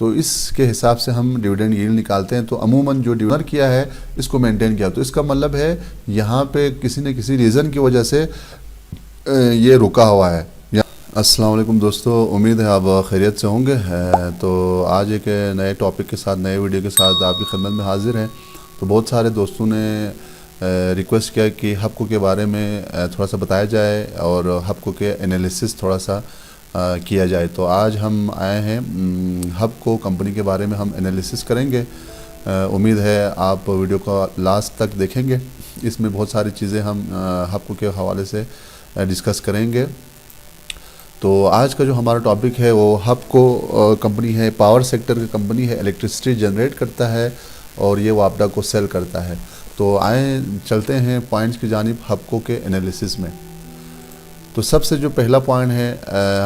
तो इसके हिसाब से हम डिविडेंड यील्ड निकालते हैं। तो अमूमन जो डिविडेंड किया है इसको मेंटेन किया, तो इसका मतलब है यहाँ पे किसी न किसी रीज़न की वजह से ये रुका हुआ है। अस्सलाम वालेकुम दोस्तों, उम्मीद है आप खैरियत से होंगे। तो आज एक नए टॉपिक के साथ, नए वीडियो के साथ आपकी खिदमत में हाजिर हैं। तो बहुत सारे दोस्तों ने रिक्वेस्ट किया कि हबको के बारे में थोड़ा सा बताया जाए और हबको के एनालिसिस थोड़ा सा किया जाए। तो आज हम आए हैं हबको कंपनी के बारे में हम एनालिसिस करेंगे। उम्मीद है आप वीडियो को लास्ट तक देखेंगे। इसमें बहुत सारी चीज़ें हम हबको के हवाले से डिस्कस करेंगे। तो आज का जो हमारा टॉपिक है वो हबको कंपनी है, पावर सेक्टर की कंपनी है, इलेक्ट्रिसिटी जनरेट करता है और ये वापडा को सेल करता है। तो आए चलते हैं पॉइंट्स की जानिब हबको के एनालिसिस में। तो सबसे जो पहला पॉइंट है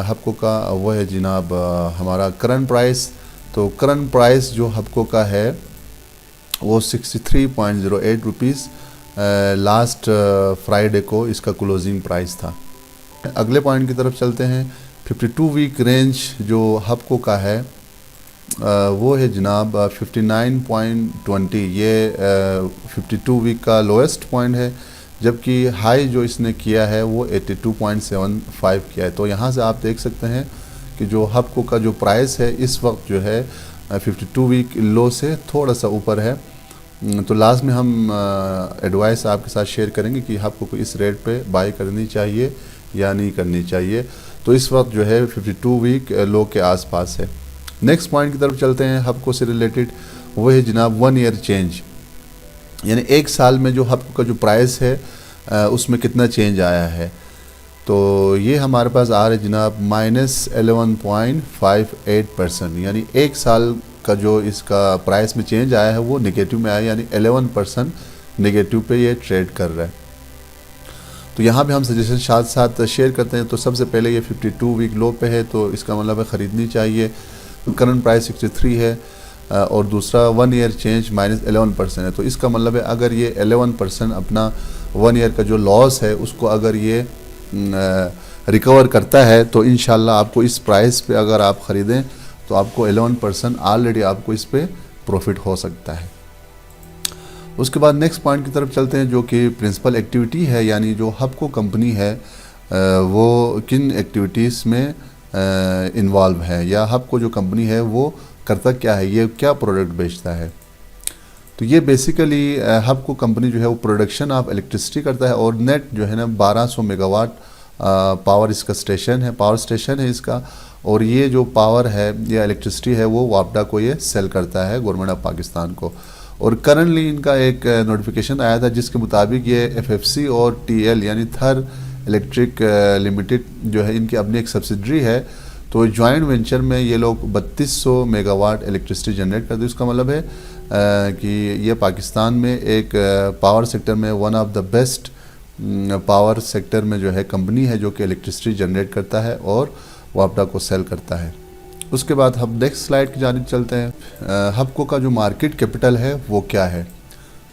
हबको का वो है जनाब हमारा करंट प्राइस। तो करंट प्राइस जो हबको का है वो 63.08 रुपीज़ लास्ट फ्राइडे को इसका क्लोजिंग प्राइस था। अगले पॉइंट की तरफ चलते हैं। 52 वीक रेंज जो हबको का है वो है जनाब 59.20। ये 52 वीक का लोएस्ट पॉइंट है, जबकि हाई जो इसने किया है वो 82.75 किया है। तो यहाँ से आप देख सकते हैं कि जो हबको का जो प्राइस है इस वक्त जो है 52 वीक लो से थोड़ा सा ऊपर है। तो लास्ट में हम एडवाइस आपके साथ शेयर करेंगे कि हबको को इस रेट पे बाई करनी चाहिए या नहीं करनी चाहिए। तो इस वक्त जो है 52 वीक लो के आसपास है। नेक्स्ट पॉइंट की तरफ चलते हैं हबको से रिलेटेड, वो है जनाब 1 ईयर चेंज, यानी एक साल में जो हबको का जो प्राइस है उसमें कितना चेंज आया है। तो ये हमारे पास आ रहा है जनाब -11.58%, यानी एक साल का जो इसका प्राइस में चेंज आया है वो नेगेटिव में आया, यानी 11% नेगेटिव पे ये ट्रेड कर रहा है। तो यहाँ भी हम सजेशन साथ साथ शेयर करते हैं। तो सबसे पहले ये 52 वीक लो पे है, तो इसका मतलब है ख़रीदनी चाहिए। करंट प्राइस 63 है और दूसरा 1 ईयर चेंज -11% है। तो इसका मतलब है अगर ये 11% अपना 1 ईयर का जो लॉस है उसको अगर ये रिकवर करता है तो इंशाल्लाह आपको इस प्राइस पे अगर आप ख़रीदें तो आपको 11% ऑलरेडी आपको इस पे प्रॉफिट हो सकता है। उसके बाद नेक्स्ट पॉइंट की तरफ चलते हैं जो कि प्रिंसिपल एक्टिविटी है, यानी जो हबको कंपनी है वो किन एक्टिविटीज़ में इन्वॉल्व है, या हबको जो कंपनी है वो करता क्या है, ये क्या प्रोडक्ट बेचता है। तो ये बेसिकली हबको कंपनी जो है वो प्रोडक्शन ऑफ इलेक्ट्रिसिटी करता है और नेट जो है ना 1200 मेगावाट पावर इसका स्टेशन है, पावर स्टेशन है इसका। और ये जो पावर है या इलेक्ट्रिसिटी है वो वापडा को ये सेल करता है गवर्नमेंट ऑफ पाकिस्तान को। और करंटली इनका एक नोटिफिकेशन आया था जिसके मुताबिक ये एफएफसी और टीएल यानी थर इलेक्ट्रिक लिमिटेड जो है इनकी अपनी एक सब्सिडरी है। तो जॉइंट वेंचर में ये लोग 3200 मेगावाट इलेक्ट्रिसिटी जनरेट करते हैं। इसका मतलब है कि ये पाकिस्तान में एक पावर सेक्टर में one of the best power sector में जो है कंपनी है जो कि इलेक्ट्रिसिटी जनरेट करता है और वापडा को सेल करता है। उसके बाद हम नेक्स्ट स्लाइड की जानिब चलते हैं। हबको का जो मार्केट कैपिटल है वो क्या है।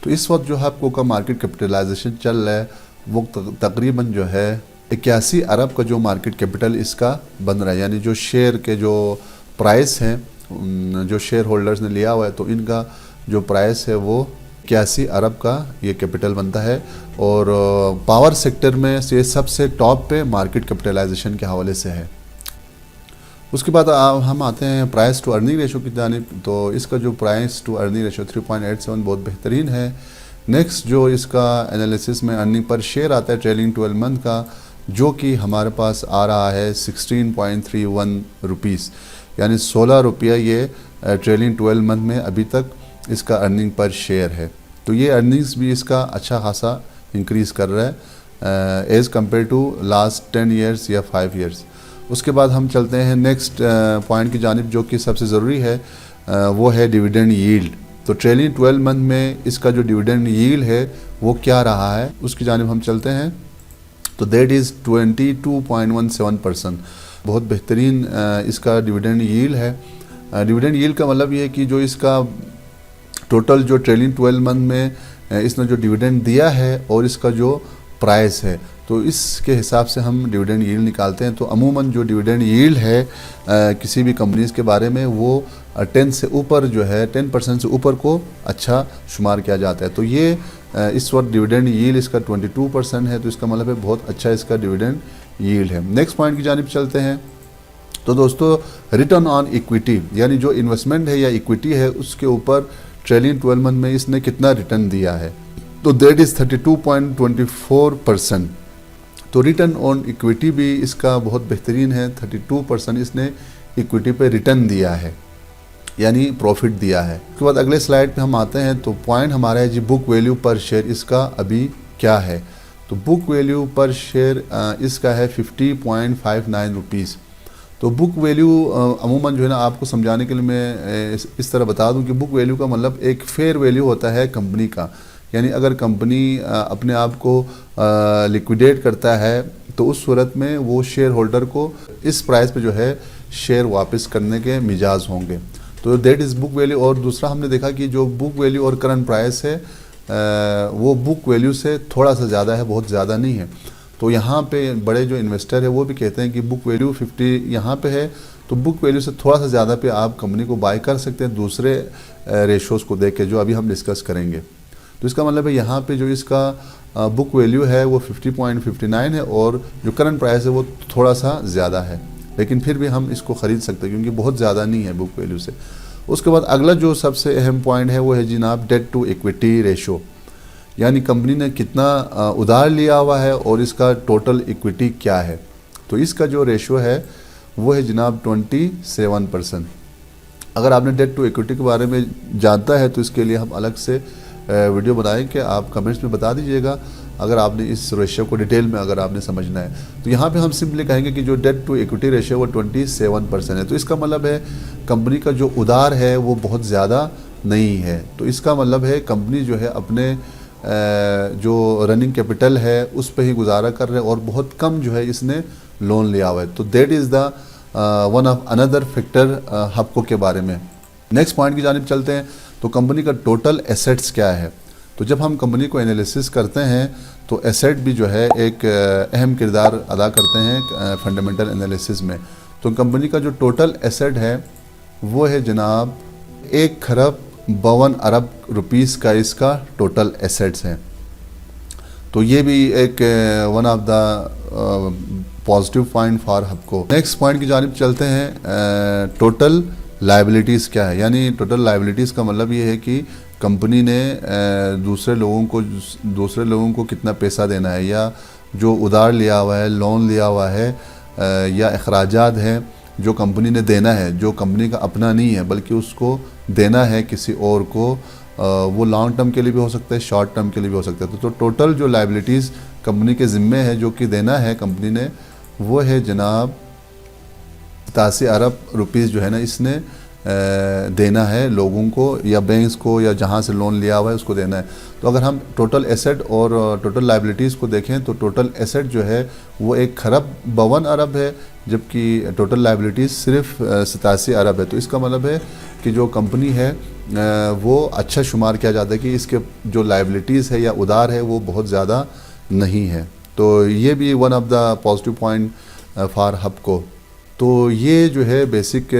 तो इस वक्त जो हबको का मार्केट कैपिटलाइजेशन चल रहा है वो तकरीबन जो है 81 अरब का जो मार्केट कैपिटल इसका बन रहा है, यानी जो शेयर के जो प्राइस हैं जो शेयर होल्डर्स ने लिया हुआ है तो इनका जो प्राइस है वो 81 अरब का ये कैपिटल बनता है। और पावर सेक्टर में से सबसे टॉप पे मार्केट कैपिटलाइजेशन के हवाले से है। उसके बाद हम आते हैं प्राइस टू अर्निंग रेशो की जानिब। तो इसका जो प्राइस टू अर्निंग रेशो 3.87 बहुत बेहतरीन है। नेक्स्ट जो इसका एनालिसिस में अर्निंग पर शेयर आता है ट्रेलिंग 12 मंथ का, जो कि हमारे पास आ रहा है 16.31 रुपीज़, यानी 16 रुपया ये ट्रेलिंग 12 मंथ में अभी तक इसका अर्निंग पर शेयर है। तो ये अर्निंग्स भी इसका अच्छा खासा इंक्रीज़ कर रहा है as compare to last 10 years या 5 ईयर्स। उसके बाद हम चलते हैं नेक्स्ट पॉइंट की जानिब जो कि सबसे ज़रूरी है, वो है डिविडेंड यील्ड। तो ट्रेलिंग 12 मंथ में इसका जो डिविडेंड यील्ड है वो क्या रहा है उसकी जानिब हम चलते हैं। तो दैट इज़ 22.17%, बहुत बेहतरीन इसका डिविडेंड यील्ड है। डिविडेंड यील्ड का मतलब ये है कि जो इसका टोटल जो ट्रेलिंग 12 मंथ में इसने जो डिविडेंड दिया है और इसका जो प्राइस है तो इसके हिसाब से हम डिविडेंड यील्ड निकालते हैं। तो अमूमन जो डिविडेंड यील्ड है किसी भी कंपनीज़ के बारे में वो 10 से ऊपर जो है 10% से ऊपर को अच्छा शुमार किया जाता है। तो ये इस वक्त डिविडेंड यील्ड इसका 22% है, तो इसका मतलब है बहुत अच्छा इसका डिविडेंड यील्ड है। नेक्स्ट पॉइंट की जानिब चलते हैं। तो दोस्तों रिटर्न ऑन इक्विटी यानी जो इन्वेस्टमेंट है या इक्विटी है उसके ऊपर ट्रेलिंग 12 मंथ में इसने कितना रिटर्न दिया है, तो दैट इज़ 32.24%। तो रिटर्न ऑन इक्विटी भी इसका बहुत बेहतरीन है, 32% इसने इक्विटी पे रिटर्न दिया है यानी प्रॉफिट दिया है। उसके बाद अगले स्लाइड पे हम आते हैं। तो पॉइंट हमारा है जी बुक वैल्यू पर शेयर इसका अभी क्या है। तो बुक वैल्यू पर शेयर इसका है 50.59 रुपीज़। तो बुक वैल्यू अमूमन जो है ना आपको समझाने के लिए मैं इस तरह बता दूं कि बुक वैल्यू का मतलब एक फेयर वैल्यू होता है कंपनी का, यानी अगर कंपनी अपने आप को लिक्विडेट करता है तो उस सूरत में वो शेयर होल्डर को इस प्राइस पे जो है शेयर वापस करने के मिजाज होंगे। तो दैट इज़ बुक वैल्यू। और दूसरा हमने देखा कि जो बुक वैल्यू और करंट प्राइस है वो बुक वैल्यू से थोड़ा सा ज़्यादा है, बहुत ज़्यादा नहीं है। तो यहाँ पे बड़े जो इन्वेस्टर है वो भी कहते हैं कि बुक वैल्यू 50 यहाँ पे है, तो बुक वैल्यू से थोड़ा सा ज़्यादा पे आप कंपनी को बाय कर सकते हैं दूसरे रेशोज़ को देख के जो अभी हम डिस्कस करेंगे। तो इसका मतलब है यहाँ पे जो इसका बुक वैल्यू है वो 50.59 है और जो करंट प्राइस है वो थोड़ा सा ज़्यादा है, लेकिन फिर भी हम इसको ख़रीद सकते हैं क्योंकि बहुत ज़्यादा नहीं है बुक वैल्यू से। उसके बाद अगला जो सबसे अहम पॉइंट है वो है जनाब डेट टू इक्विटी रेशो, यानी कंपनी ने कितना उधार लिया हुआ है और इसका टोटल इक्विटी क्या है। तो इसका जो रेशो है वो है जनाब 27%। अगर आपने डेट टू इक्विटी के बारे में जानता है तो इसके लिए हम अलग से वीडियो बनाएं कि आप कमेंट्स में बता दीजिएगा अगर आपने इस रेशियो को डिटेल में अगर आपने समझना है। तो यहाँ पे हम सिंपली कहेंगे कि जो डेट टू इक्विटी रेशियो वो 27% है। तो इसका मतलब है कंपनी का जो उधार है वो बहुत ज़्यादा नहीं है। तो इसका मतलब है कंपनी जो है अपने जो रनिंग कैपिटल है उस पर ही गुजारा कर रहे हैं और बहुत कम जो है इसने लोन लिया हुआ है। तो that is the one of another factor Hubco के बारे में। नेक्स्ट पॉइंट की जानिब चलते हैं। तो कंपनी का टोटल एसेट्स क्या है। तो जब हम कंपनी को एनालिसिस करते हैं तो एसेट भी जो है एक अहम किरदार अदा करते हैं फंडामेंटल एनालिसिस में। तो कंपनी का जो टोटल एसेट है वो है जनाब 1,52 अरब रुपीस का इसका टोटल एसेट्स हैं। तो ये भी एक one of the positive point for हबको। Next point की जानिब चलते हैं। टोटल लायबिलिटीज़ क्या है, यानी टोटल लायबिलिटीज़ का मतलब ये है कि कंपनी ने दूसरे लोगों को कितना पैसा देना है, या जो उधार लिया हुआ है, लोन लिया हुआ है, या अखराजात हैं जो कंपनी ने देना है, जो कंपनी का अपना नहीं है बल्कि उसको देना है किसी और को। वो लॉन्ग टर्म के लिए भी हो सकता है, शॉर्ट टर्म के लिए भी हो सकता है। तो टोटल जो लायबिलिटीज़ कंपनी के ज़िम्मे है जो कि देना है कंपनी ने वो है जनाब 87 अरब रुपीज़ जो है ना इसने देना है लोगों को या बैंक्स को या जहाँ से लोन लिया हुआ है उसको देना है। तो अगर हम टोटल एसेट और टोटल लायबिलिटीज़ को देखें तो टोटल एसेट जो है वो 1,52 अरब है, जबकि टोटल लायबिलिटीज़ सिर्फ 87 अरब है। तो इसका मतलब है कि जो कंपनी है वो अच्छा शुमार किया जाता है कि इसके जो लायबिलिटीज़ है या उधार है वो बहुत ज़्यादा नहीं है। तो ये भी one of the positive point for Hubco. तो ये जो है बेसिक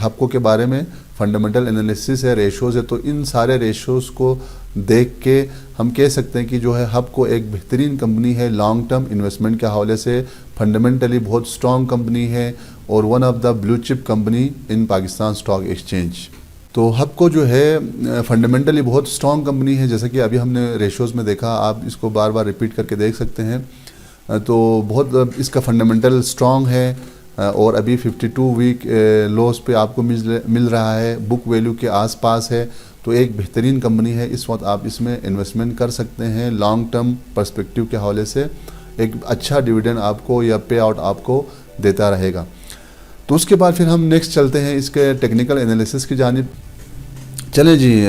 हबको के बारे में फंडामेंटल एनालिसिस है, रेशोज़ है। तो इन सारे रेशोज़ को देख के हम कह सकते हैं कि जो है हबको एक बेहतरीन कंपनी है, लॉन्ग टर्म इन्वेस्टमेंट के हवाले से फंडामेंटली बहुत स्ट्रॉन्ग कंपनी है और one of the blue chip company in Pakistan stock exchange. तो हबको जो है फंडामेंटली बहुत स्ट्रॉन्ग कंपनी है, जैसा कि अभी हमने रेशोज़ में देखा, आप इसको बार बार रिपीट करके देख सकते हैं। तो बहुत इसका फंडामेंटल स्ट्रॉन्ग है और अभी 52 वीक लोस पे आपको मिल रहा है, बुक वैल्यू के आसपास है। तो एक बेहतरीन कंपनी है, इस वक्त आप इसमें इन्वेस्टमेंट कर सकते हैं। लॉन्ग टर्म पर्सपेक्टिव के हवाले से एक अच्छा डिविडेंड आपको या पे आउट आपको देता रहेगा। तो उसके बाद फिर हम नेक्स्ट चलते हैं इसके टेक्निकल एनालिसिस की जानिब। चलें जी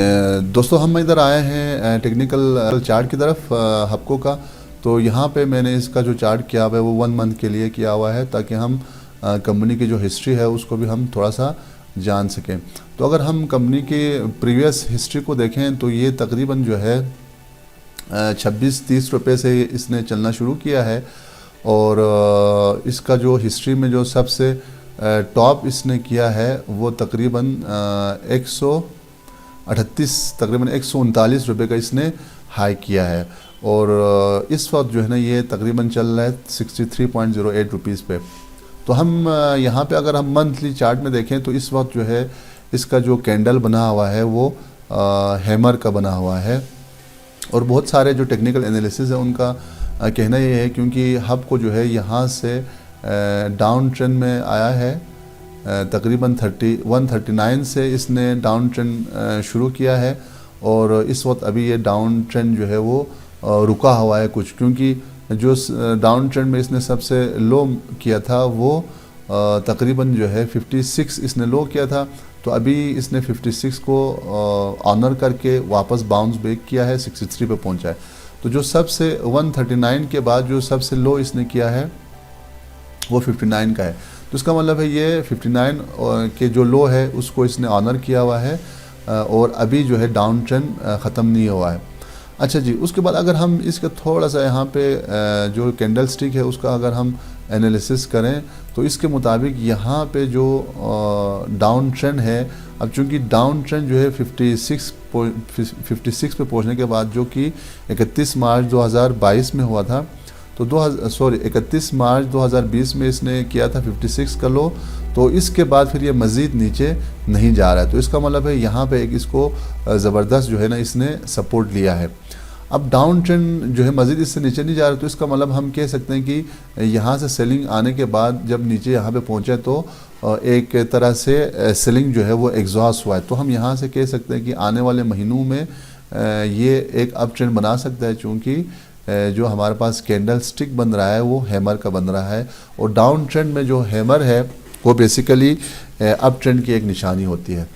दोस्तों, हम इधर आए हैं टेक्निकल चार्ट की तरफ हबको का। तो यहाँ पे मैंने इसका जो चार्ट किया हुआ है वो 1 मंथ के लिए किया हुआ है ताकि हम कंपनी की जो हिस्ट्री है उसको भी हम थोड़ा सा जान सकें। तो अगर हम कंपनी की प्रीवियस हिस्ट्री को देखें तो ये तकरीबन जो है 26-30 रुपये से इसने चलना शुरू किया है और इसका जो हिस्ट्री में जो सबसे टॉप इसने किया है वो तकरीबन 138 तकरीबन 139 रुपये का इसने हाई किया है और इस वक्त जो है ना ये तकरीबन चल रहा है 63.08 रुपीज़ पे। तो हम यहाँ पे अगर हम मंथली चार्ट में देखें तो इस वक्त जो है इसका जो कैंडल बना हुआ है वो हैमर का बना हुआ है और बहुत सारे जो टेक्निकल एनालिसिस है उनका कहना ये है क्योंकि हब को जो है यहाँ से डाउन ट्रेंड में आया है तकरीबन 139 से इसने डाउन ट्रेंड शुरू किया है और इस वक्त अभी ये डाउन ट्रेंड जो है वो रुका हुआ है कुछ, क्योंकि जो डाउन ट्रेंड में इसने सबसे लो किया था वो तकरीबन जो है 56 इसने लो किया था। तो अभी इसने 56 को ऑनर करके वापस बाउंस बैक किया है, 63 पे पहुंचा है। तो जो सबसे 139 के बाद जो सबसे लो इसने किया है वो 59 का है। तो इसका मतलब है ये 59 के जो लो है उसको इसने ऑनर किया हुआ है और अभी जो है डाउन ट्रेंड ख़त्म नहीं हुआ है। अच्छा जी, उसके बाद अगर हम इसका थोड़ा सा यहाँ पे जो कैंडल स्टिक है उसका अगर हम एनालिसिस करें तो इसके मुताबिक यहाँ पे जो डाउन ट्रेंड है, अब चूँकि डाउन ट्रेंड जो है 56 पे पहुँचने के बाद जो कि 31 मार्च 2022 में हुआ था, तो 31 मार्च 2020 में इसने किया था 56 का लो, तो इसके बाद फिर ये मज़ीद नीचे नहीं जा रहा है। तो इसका मतलब है यहाँ पे एक इसको ज़बरदस्त जो है ना इसने सपोर्ट लिया है। अब डाउन ट्रेंड जो है मज़ीद इससे नीचे नहीं जा रहा, तो इसका मतलब हम कह सकते हैं कि यहाँ से सेलिंग आने के बाद जब नीचे यहाँ पे पहुँचे तो एक तरह से सेलिंग जो है वो एग्जॉस्ट हुआ है। तो हम यहाँ से कह सकते हैं कि आने वाले महीनों में ये एक अप ट्रेंड बना सकता है, चूँकि जो हमारे पास कैंडल स्टिक बन रहा है वो हैमर का बन रहा है और डाउन ट्रेंड में जो हैमर है वो बेसिकली अप ट्रेंड की एक निशानी होती है।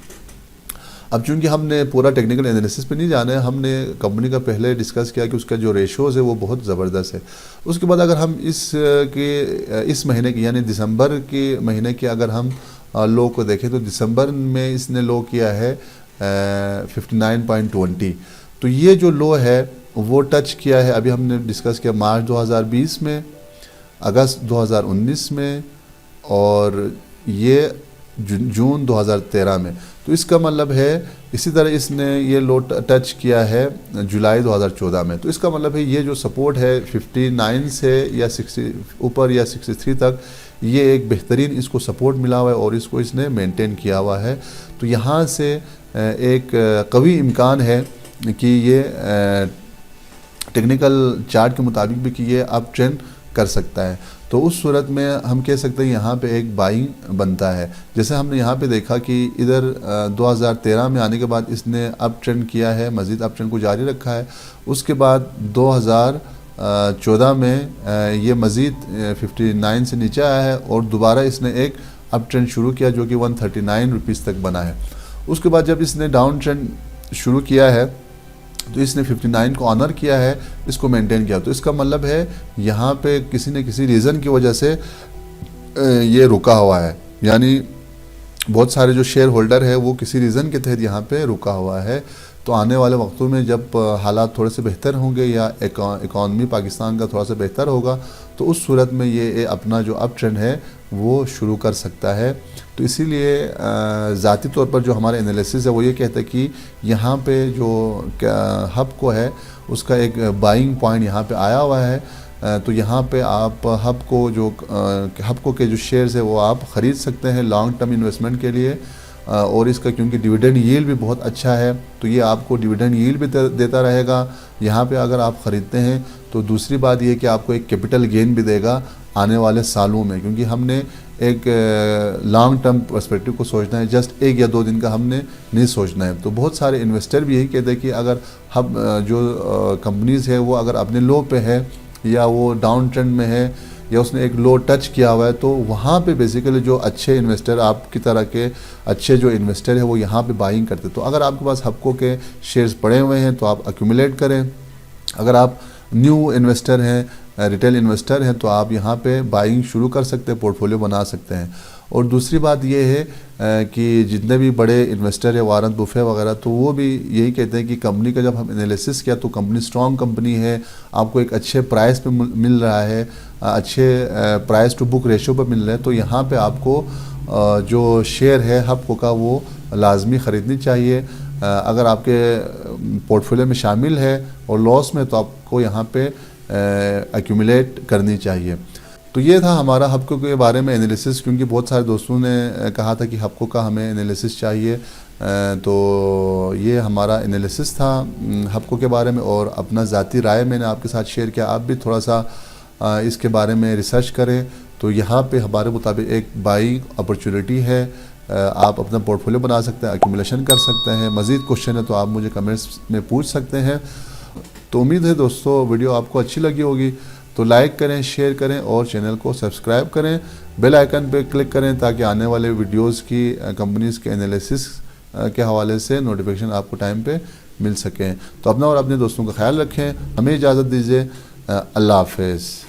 अब चूंकि हमने पूरा टेक्निकल एनालिसिस पे नहीं जाना है, हमने कंपनी का पहले डिस्कस किया कि उसका जो रेशोज़ है वो बहुत ज़बरदस्त है। उसके बाद अगर हम इस महीने की यानी दिसंबर के महीने के अगर हम लो को देखें तो दिसंबर में इसने लो किया है 59.20। तो ये जो लो है वो टच किया है, अभी हमने डिस्कस किया मार्च 2020 में, अगस्त 2019 में और ये जून 2013 में। तो इसका मतलब है इसी तरह इसने ये लो टच किया है जुलाई 2014 में। तो इसका मतलब है ये जो सपोर्ट है 59 से या 60 ऊपर या 63 तक, ये एक बेहतरीन इसको सपोर्ट मिला हुआ है और इसको इसने मेंटेन किया हुआ है। तो यहाँ से एक कवी इम्कान है कि ये टेक्निकल चार्ट के मुताबिक भी कि ये अप ट्रेंड कर सकता है। तो उस सूरत में हम कह सकते हैं यहाँ पे एक बाइंग बनता है। जैसे हमने यहाँ पे देखा कि इधर 2013 में आने के बाद इसने अप ट्रेंड किया है, मज़ीद अप ट्रेंड को जारी रखा है। उसके बाद 2014 में ये मज़ीद 59 से नीचे आया है और दोबारा इसने एक अप ट्रेंड शुरू किया जो कि 139 रुपीज़ तक बना है। उसके बाद जब इसने डाउन ट्रेंड शुरू किया है तो इसने 59 को ऑनर किया है, इसको मेंटेन किया। तो इसका मतलब है यहाँ पे किसी न किसी रीज़न की वजह से ये रुका हुआ है, यानी बहुत सारे जो शेयर होल्डर है वो किसी रीज़न के तहत यहाँ पे रुका हुआ है। तो आने वाले वक्तों में जब हालात थोड़े से बेहतर होंगे या इकॉनमी पाकिस्तान का थोड़ा सा बेहतर होगा तो उस सूरत में ये अपना जो अप ट्रेंड है वो शुरू कर सकता है। तो इसीलिए ज़ाती तौर पर जो हमारा एनालिसिस है वो ये कहता है कि यहाँ पे जो हब को है उसका एक बाइंग पॉइंट यहाँ पे आया हुआ है। तो यहाँ पे आप हब को के जो शेयर्स है वो आप ख़रीद सकते हैं लॉन्ग टर्म इन्वेस्टमेंट के लिए। और इसका क्योंकि डिविडेंड यील्ड भी बहुत अच्छा है तो ये आपको डिविडेंड यील्ड भी देता रहेगा यहाँ पे अगर आप ख़रीदते हैं। तो दूसरी बात ये कि आपको एक कैपिटल गेन भी देगा आने वाले सालों में, क्योंकि हमने एक लॉन्ग टर्म पर्सपेक्टिव को सोचना है, जस्ट 1 या 2 दिन का हमने नहीं सोचना है। तो बहुत सारे इन्वेस्टर भी यही कहते हैं कि अगर हम जो कंपनीज़ है वो अगर अपने लो पे है या वो डाउन ट्रेंड में है या उसने एक लो टच किया हुआ है तो वहाँ पे बेसिकली जो अच्छे इन्वेस्टर आपकी तरह के अच्छे जो इन्वेस्टर है वो यहाँ पे बाइंग करते हैं। तो अगर आपके पास हबको के शेयर्स पड़े हुए हैं तो आप एक्यूमुलेट करें। अगर आप न्यू इन्वेस्टर हैं, रिटेल इन्वेस्टर हैं, तो आप यहाँ पे बाइंग शुरू कर सकते हैं, पोर्टफोलियो बना सकते हैं। और दूसरी बात ये है कि जितने भी बड़े इन्वेस्टर है वारन बुफे वगैरह, तो वो भी यही कहते हैं कि कंपनी का जब हम एनालिसिस किया तो कंपनी स्ट्रॉन्ग कंपनी है, आपको एक अच्छे प्राइस पे मिल रहा है, अच्छे प्राइस टू बुक रेशियो पर मिल रहे हैं। तो यहाँ पे आपको जो शेयर है हबको का वो लाजमी ख़रीदनी चाहिए। अगर आपके पोर्टफोलियो में शामिल है और लॉस में, तो आपको यहाँ पे एक्यूमुलेट करनी चाहिए। तो ये था हमारा हबको के बारे में एनालिसिस, क्योंकि बहुत सारे दोस्तों ने कहा था कि हबको का हमें एनालिसिस चाहिए। तो ये हमारा एनालिसिस था हबको के बारे में, और अपना ज़ाती राय मैंने आपके साथ शेयर किया। आप भी थोड़ा सा इसके बारे में रिसर्च करें। तो यहाँ पे हमारे मुताबिक एक बाइंग अपॉर्चुनिटी है। आप अपना पोर्टफोलियो बना सकते हैं, एक्यूमुलेशन कर सकते हैं। मज़ीद क्वेश्चन है तो आप मुझे कमेंट्स में पूछ सकते हैं। तो उम्मीद है दोस्तों वीडियो आपको अच्छी लगी होगी। तो लाइक करें, शेयर करें और चैनल को सब्सक्राइब करें। बेल आइकन पे क्लिक करें ताकि आने वाले वीडियोस की कंपनीज़ के एनालिसिस के हवाले से नोटिफिकेशन आपको टाइम पे मिल सकें। तो अपना और अपने दोस्तों का ख्याल रखें। हमें इजाज़त दीजिए। अल्लाह हाफ़िज़।